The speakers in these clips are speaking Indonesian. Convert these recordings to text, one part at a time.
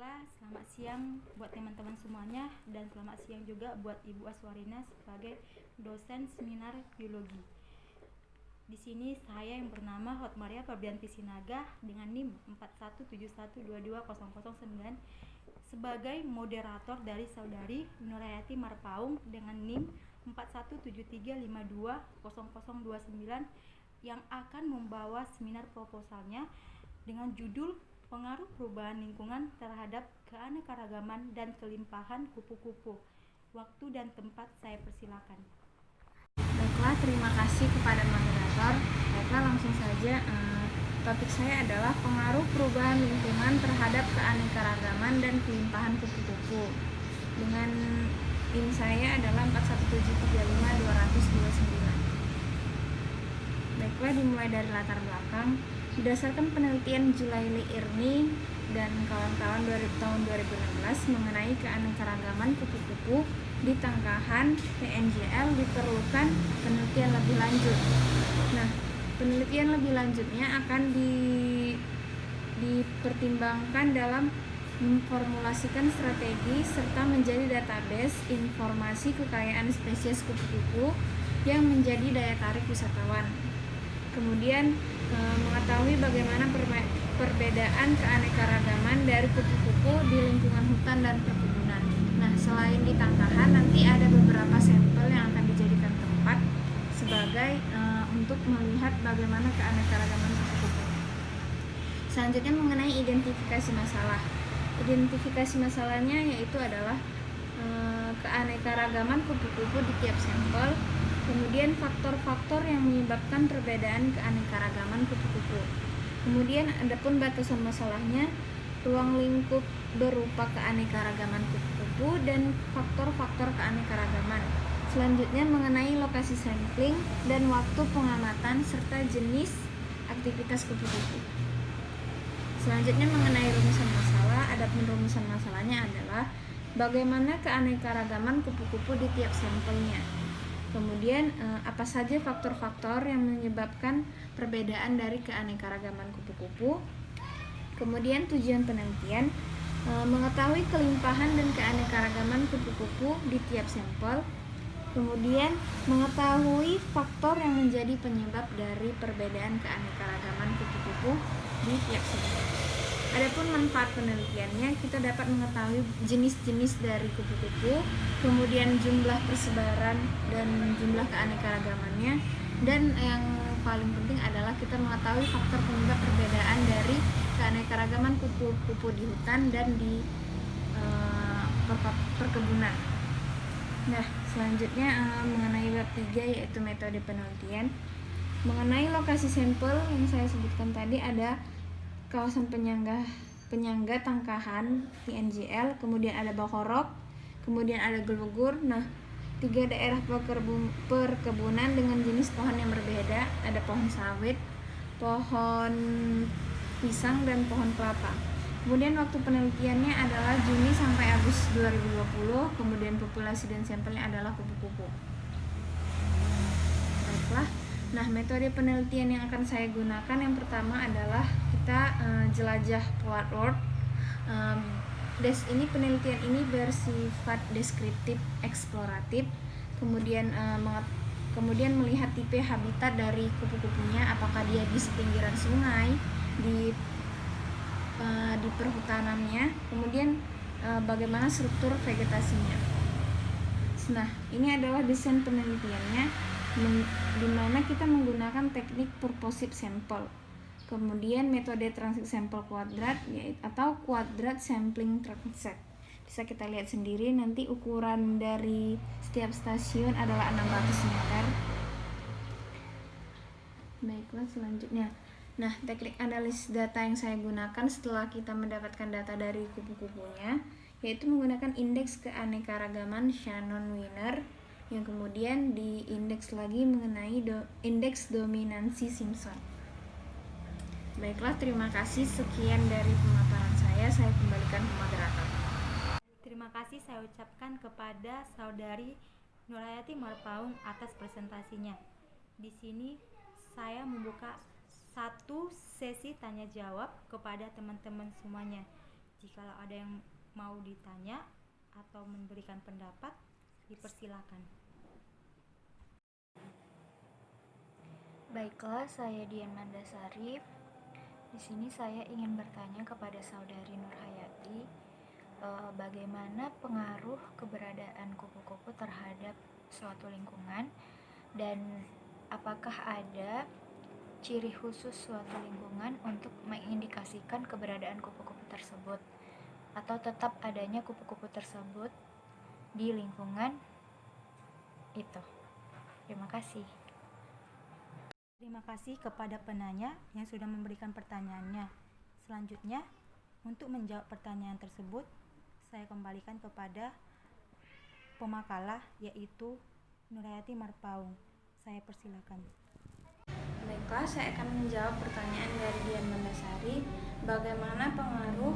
Baiklah, selamat siang buat teman-teman semuanya dan selamat siang juga buat Ibu Aswarina sebagai dosen seminar biologi. Di sini saya yang bernama Hotmaria Febrianti Sinaga dengan NIM 4171220009 sebagai moderator dari saudari Nurhayati Marpaung dengan NIM 4173520029 yang akan membawa seminar proposalnya dengan judul Pengaruh Perubahan Lingkungan Terhadap Keanekaragaman dan Kelimpahan Kupu-kupu. Waktu dan tempat saya persilakan. Baiklah, terima kasih kepada moderator. Baiklah, langsung saja. Topik saya adalah pengaruh perubahan lingkungan terhadap keanekaragaman dan kelimpahan kupu-kupu. Dengan NIM saya adalah 4173520029. Baiklah, dimulai dari latar belakang. Berdasarkan penelitian Julaili Irni dan kawan-kawan dari tahun 2016 mengenai keanekaragaman kupu-kupu di Tangkahan PNJL, diperlukan penelitian lebih lanjut. Nah, penelitian lebih lanjutnya akan dipertimbangkan dalam memformulasikan strategi serta menjadi database informasi kekayaan spesies kupu-kupu yang menjadi daya tarik wisatawan. Kemudian mengetahui bagaimana perbedaan keanekaragaman dari kupu-kupu di lingkungan hutan dan perkebunan. Nah, selain di Tangkahan, nanti ada beberapa sampel yang akan dijadikan tempat sebagai untuk melihat bagaimana keanekaragaman kupu-kupu. Selanjutnya mengenai identifikasi masalah. Identifikasi masalahnya yaitu adalah keanekaragaman kupu-kupu di tiap sampel. Kemudian faktor-faktor yang menyebabkan perbedaan keanekaragaman kupu-kupu. Kemudian adapun batasan masalahnya, ruang lingkup berupa keanekaragaman kupu-kupu dan faktor-faktor keanekaragaman. Selanjutnya mengenai lokasi sampling dan waktu pengamatan serta jenis aktivitas kupu-kupu. Selanjutnya mengenai rumusan masalah, adapun rumusan masalahnya adalah bagaimana keanekaragaman kupu-kupu di tiap sampelnya. Kemudian apa saja faktor-faktor yang menyebabkan perbedaan dari keanekaragaman kupu-kupu. Kemudian tujuan penelitian, mengetahui kelimpahan dan keanekaragaman kupu-kupu di tiap sampel. Kemudian mengetahui faktor yang menjadi penyebab dari perbedaan keanekaragaman kupu-kupu di tiap sampel. Adapun manfaat penelitiannya, kita dapat mengetahui jenis-jenis dari kupu-kupu, kemudian jumlah persebaran dan jumlah keanekaragamannya, dan yang paling penting adalah kita mengetahui faktor penyebab perbedaan dari keanekaragaman kupu-kupu di hutan dan di perkebunan. Nah, selanjutnya mengenai bab 3 yaitu metode penelitian. Mengenai lokasi sampel yang saya sebutkan tadi ada kawasan penyangga Tangkahan PNJL, kemudian ada Bakorok, kemudian ada Gelugur. Nah, 3 daerah perkebunan dengan jenis pohon yang berbeda, ada pohon sawit, pohon pisang, dan pohon kelapa. Kemudian waktu penelitiannya adalah Juni sampai Agustus 2020, kemudian populasi dan sampelnya adalah kupu-kupu. Baiklah. Nah, metode penelitian yang akan saya gunakan yang pertama adalah kita jelajah Ward. Ini penelitian ini bersifat deskriptif eksploratif. Kemudian melihat tipe habitat dari kupu-kupunya, apakah dia di sepinggiran sungai, di perhutanannya, kemudian bagaimana struktur vegetasinya. Nah, ini adalah desain penelitiannya, di mana kita menggunakan teknik purposive sample, kemudian metode transit sample kuadrat atau kuadrat sampling transit. Bisa kita lihat sendiri, nanti ukuran dari setiap stasiun adalah 600 meter. Baiklah, selanjutnya. Nah, teknik analisis data yang saya gunakan setelah kita mendapatkan data dari kupu-kupunya yaitu menggunakan indeks keanekaragaman Shannon-Wiener, yang kemudian diindeks lagi mengenai indeks dominansi Simpson. Baiklah, terima kasih. Sekian dari pemaparan saya kembalikan ke moderator. Terima kasih saya ucapkan kepada saudari Nurhayati Marpaung atas presentasinya. Di sini saya membuka satu sesi tanya jawab kepada teman-teman semuanya. Jikalau ada yang mau ditanya atau memberikan pendapat, dipersilakan. Baiklah, saya Dian Mandasari. Di sini saya ingin bertanya kepada saudari Nurhayati, bagaimana pengaruh keberadaan kupu-kupu terhadap suatu lingkungan, dan apakah ada ciri khusus suatu lingkungan untuk mengindikasikan keberadaan kupu-kupu tersebut, atau tetap adanya kupu-kupu tersebut di lingkungan itu. Terima kasih. Terima kasih kepada penanya yang sudah memberikan pertanyaannya. Selanjutnya, untuk menjawab pertanyaan tersebut, saya kembalikan kepada pemakalah, yaitu Nurhayati Marpaung. Saya persilakan. Baiklah, saya akan menjawab pertanyaan dari Dian Mandasari. Bagaimana pengaruh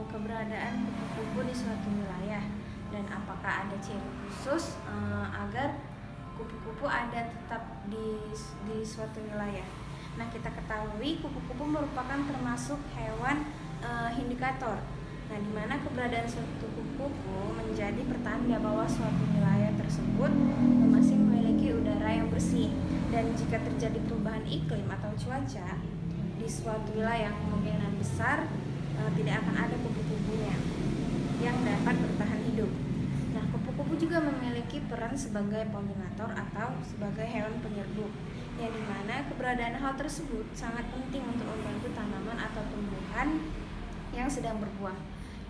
keberadaan kupu-kupu di suatu wilayah, dan apakah ada ciri khusus agar kupu-kupu ada tetap di suatu wilayah. Nah, kita ketahui kupu-kupu merupakan termasuk hewan indikator. Nah, di mana keberadaan suatu kupu-kupu menjadi pertanda bahwa suatu wilayah tersebut masih memiliki udara yang bersih. Dan jika terjadi perubahan iklim atau cuaca di suatu wilayah, kemungkinan besar tidak akan ada kupu-kupunya yang dapat bertahan hidup. Nah, kupu-kupu juga memiliki peran sebagai polinator atau sebagai hewan penyerbup, yang dimana keberadaan hal tersebut sangat penting untuk membantu tanaman atau tumbuhan yang sedang berbuah.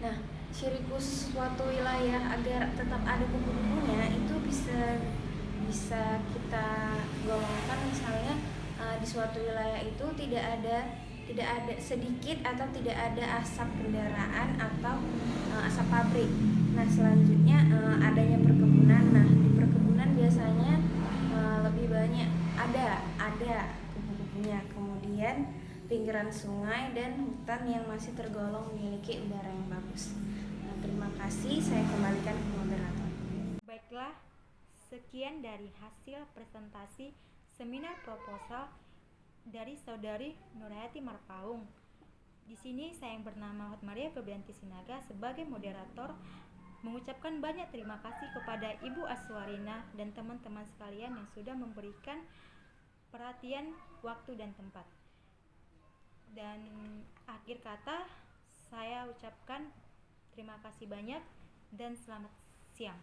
Nah, ciri khusus suatu wilayah agar tetap ada kupu-kupunya itu bisa kita golongkan, misalnya di suatu wilayah itu tidak ada sedikit atau tidak ada asap kendaraan atau asap pabrik. Nah, selanjutnya adanya perkebunan. Nah, di perkebunan biasanya lebih banyak ada kupu-kupunya. Kemudian pinggiran sungai dan hutan yang masih tergolong memiliki udara yang bagus. Nah, terima kasih, saya kembalikan ke moderator. Baiklah, sekian dari hasil presentasi seminar proposal dari saudari Nurhayati Marpaung. Di sini saya yang bernama Hotmaria Febrianti Sinaga sebagai moderator mengucapkan banyak terima kasih kepada Ibu Aswarina dan teman-teman sekalian yang sudah memberikan perhatian, waktu, dan tempat. Dan akhir kata saya ucapkan terima kasih banyak dan selamat siang.